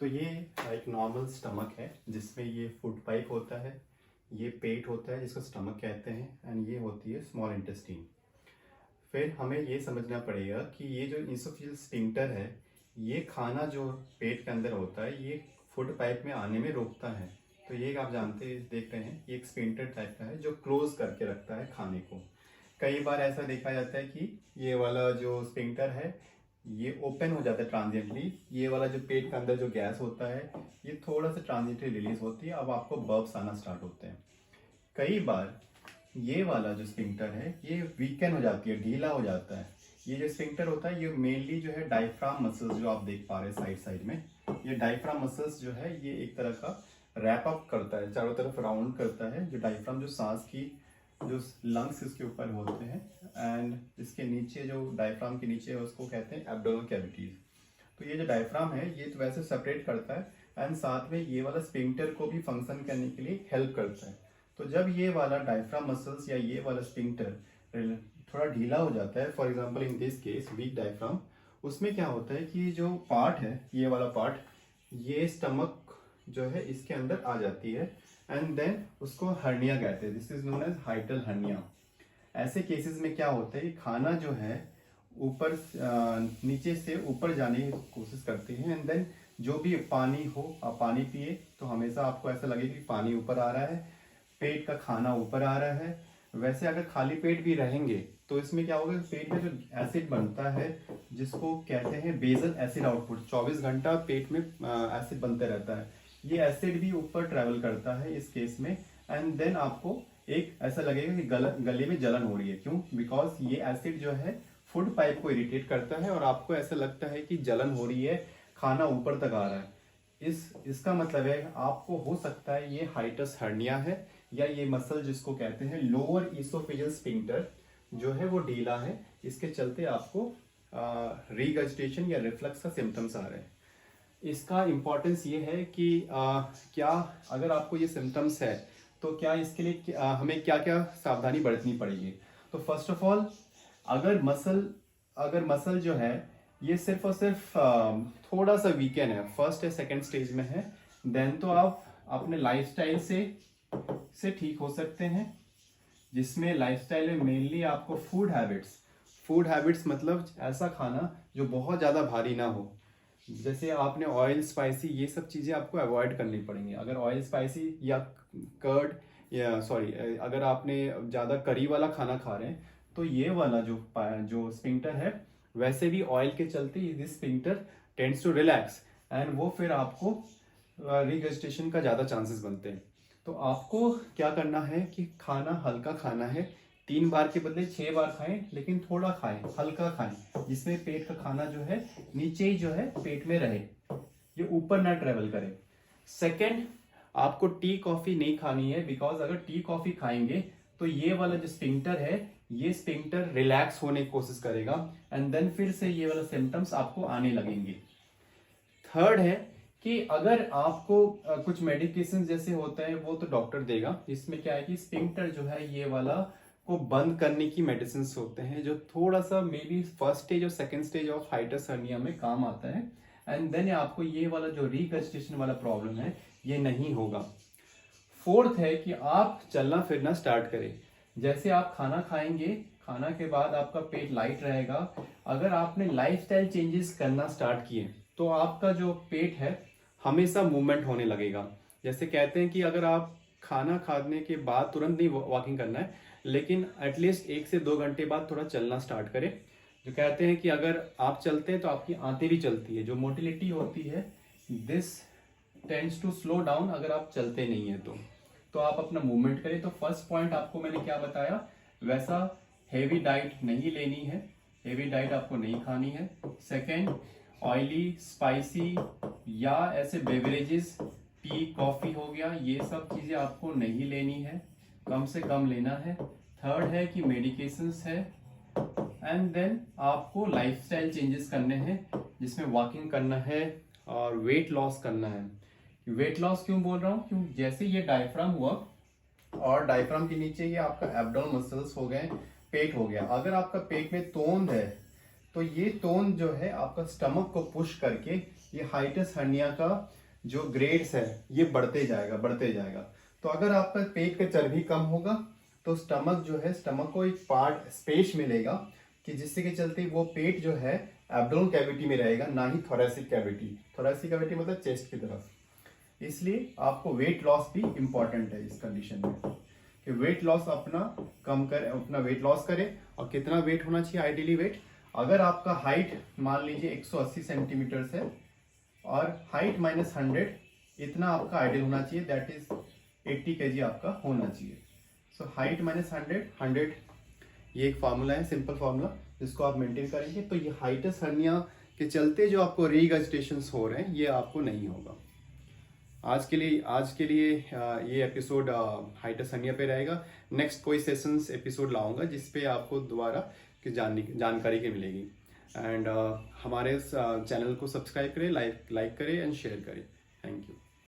तो ये एक नॉर्मल स्टमक है जिसमें ये फूड पाइप होता है, ये पेट होता है जिसको स्टमक कहते हैं, एंड ये होती है स्मॉल इंटेस्टीन। फिर हमें ये समझना पड़ेगा कि ये जो इसोफेजियल स्फिंक्टर है, ये खाना जो पेट के अंदर होता है ये फूड पाइप में आने में रोकता है। तो ये आप देख रहे हैं, ये एक स्फिंक्टर टाइप का है जो क्लोज करके रखता है खाने को। कई बार ऐसा देखा जाता है कि ये वाला जो स्फिंक्टर है ये ओपन हो जाता है ट्रांजिएंटली, ये वाला जो पेट के अंदर जो गैस होता है ये थोड़ा सा ट्रांजिएंटली रिलीज होती है, अब आपको बर्ब्स आना स्टार्ट होते हैं। कई बार ये वाला जो स्फिंक्टर है ये वीकन हो जाती है, ढीला हो जाता है। ये जो स्फिंक्टर होता है ये मेनली जो है डायफ्राम मसल्स जो आप देख पा रहे हैं साइड साइड में, ये डायफ्राम मसल्स जो है ये एक तरह का रैप अप करता है, चारों तरफ राउंड करता है। जो डायफ्राम जो सांस की जो लंग्स इसके ऊपर होते हैं, एंड इसके नीचे जो डायफ्राम के नीचे है उसको कहते हैं एब्डोमिनल कैविटीज। तो ये जो डायफ्राम है ये तो वैसे सेपरेट करता है एंड साथ में ये वाला स्फिंक्टर को भी फंक्शन करने के लिए हेल्प करता है। तो जब ये वाला डायफ्राम मसल्स या ये वाला स्फिंक्टर थोड़ा ढीला हो जाता है, for example in this case weak diaphragm, उसमें क्या होता है कि जो पार्ट है ये वाला पार्ट, ये स्टमक जो है इसके अंदर आ जाती है एंड देन उसको हर्निया कहते हैं। This is known as hiatal hernia. ऐसे केसेस में क्या होता है कि खाना जो है ऊपर नीचे से ऊपर जाने की कोशिश करते हैं एंड देन जो भी पानी हो, आप पानी पिए तो हमेशा आपको ऐसा लगे कि पानी ऊपर आ रहा है, पेट का खाना ऊपर आ रहा है। वैसे अगर खाली पेट भी रहेंगे तो इसमें क्या होगा, पेट में जो एसिड बनता है जिसको कहते हैं बेजल एसिड आउटपुट, 24 घंटा पेट में एसिड बनते रहता है, ये एसिड भी ऊपर ट्रेवल करता है इस केस में। एंड देन आपको एक ऐसा लगेगा कि गले में जलन हो रही है। क्यों? बिकॉज ये एसिड जो है फूड पाइप को इरिटेट करता है और आपको ऐसा लगता है कि जलन हो रही है, खाना ऊपर तक आ रहा है। इसका मतलब है आपको हो सकता है ये हाइटस हर्निया है, या ये मसल जिसको कहते हैं लोअर इसोफेजियल स्फिंक्टर जो है वो ढीला है, इसके चलते आपको रीगर्जिटेशन या रिफ्लक्स का सिम्टम्स आ रहे हैं। इसका इम्पोर्टेंस ये है कि क्या अगर आपको ये सिम्टम्स है तो क्या इसके लिए हमें क्या क्या सावधानी बरतनी पड़ेगी। तो फर्स्ट ऑफ ऑल अगर मसल जो है ये सिर्फ और सिर्फ थोड़ा सा वीकन है, फर्स्ट या सेकंड स्टेज में है, देन तो आप अपने लाइफस्टाइल से ठीक हो सकते हैं, जिसमें लाइफस्टाइल में मेनली आपको फूड हैबिट्स मतलब ऐसा खाना जो बहुत ज़्यादा भारी ना हो। जैसे आपने ऑयल स्पाइसी ये सब चीज़ें आपको अवॉइड करनी पड़ेंगी। अगर ऑयल स्पाइसी या कर्ड या सॉरी अगर आपने ज़्यादा करी वाला खाना खा रहे हैं तो ये वाला जो स्फिंक्टर है वैसे भी ऑयल के चलते this sphincter tends to relax and वो फिर आपको रिगस्टेशन का ज़्यादा चांसेस बनते हैं। तो आपको क्या करना है कि खाना हल्का खाना है, 3 बार के बदले 6 बार खाएं, लेकिन थोड़ा खाएं, हल्का खाएं, जिसमें पेट का खाना जो है नीचे ही जो है पेट में रहे, ये ऊपर ना ट्रेवल करे। सेकंड, आपको टी कॉफी नहीं खानी है, बिकॉज अगर टी कॉफी खाएंगे तो ये वाला जो स्फिंक्टर है ये स्फिंक्टर रिलैक्स होने की कोशिश करेगा एंड देन फिर से ये वाला सिम्टम्स आपको आने लगेंगे। थर्ड है कि अगर आपको कुछ मेडिकेशन जैसे होता है वो तो डॉक्टर देगा, इसमें क्या है कि स्फिंक्टर जो है ये वाला को बंद करने की मेडिसिन होते हैं जो थोड़ा सा मे बी फर्स्ट स्टेज और second stage of hiatus hernia में काम आता है एंड देन आपको ये वाला जो रिगस्टेशन वाला प्रॉब्लम है ये नहीं होगा। फोर्थ है कि आप चलना फिरना स्टार्ट करें। जैसे आप खाना खाएंगे, खाना के बाद आपका पेट लाइट रहेगा, अगर आपने लाइफस्टाइल चेंजेस करना स्टार्ट किए तो आपका जो पेट है हमेशा मूवमेंट होने लगेगा। जैसे कहते हैं कि अगर आप खाना खाने के बाद तुरंत नहीं वॉकिंग करना है, लेकिन एटलीस्ट 1 से 2 घंटे बाद थोड़ा चलना स्टार्ट करें। जो कहते हैं कि अगर आप चलते हैं तो आपकी आंतें भी चलती है, जो मोटिलिटी होती है this tends to slow down अगर आप चलते नहीं है तो आप अपना मूवमेंट करें। तो फर्स्ट पॉइंट आपको मैंने क्या बताया, वैसा हेवी डाइट नहीं लेनी है, हेवी डाइट आपको नहीं खानी है। सेकेंड, ऑयली स्पाइसी या ऐसे बेवरेजेस टी कॉफी हो गया ये सब चीजें आपको नहीं लेनी है, कम से कम लेना है। थर्ड है कि मेडिकेशंस है एंड देन आपको लाइफस्टाइल चेंजेस करने हैं, जिसमें वॉकिंग करना है और वेट लॉस करना है। वेट लॉस क्यों बोल रहा हूँ, क्यों जैसे ये डायफ्राम हुआ और डायफ्राम के नीचे ये आपका एब्डोमिनल मसल्स हो गए, पेट हो गया। अगर आपका पेट में तोंद है तो ये टोन जो है आपका स्टमक को पुश करके ये हाइटस हर्निया का जो ग्रेड्स है ये बढ़ते जाएगा। तो अगर आपका पेट का चर्बी कम होगा तो स्टमक जो है, स्टमक को एक पार्ट स्पेस मिलेगा कि जिससे के चलते वो पेट जो है एब्डोमिनल कैविटी में रहेगा, ना ही थोरेसिक कैविटी। थोरेसिक कैविटी मतलब चेस्ट की तरफ। इसलिए आपको वेट लॉस भी इंपॉर्टेंट है इस कंडीशन में, कि वेट लॉस अपना कम करे, अपना वेट लॉस करे। और कितना वेट होना चाहिए आइडियली वेट, अगर आपका हाइट मान लीजिए 180 सेंटीमीटर है और हाइट -100, इतना आपका आइडियल होना चाहिए, दैट इज 80 kg आपका होना चाहिए। सो हाइट -100, 100, ये एक फार्मूला है, सिंपल फार्मूला, जिसको आप मेंटेन करेंगे तो ये हाइटस हर्निया के चलते जो आपको रीगस्टेशंस हो रहे हैं ये आपको नहीं होगा। आज के लिए ये एपिसोड हाइटस हर्निया पे रहेगा। नेक्स्ट कोई सेशंस एपिसोड लाऊंगा जिस पे आपको दोबारा की जानकारी की मिलेगी। एंड हमारे चैनल को सब्सक्राइब करें, लाइक करें एंड शेयर करें। Thank you.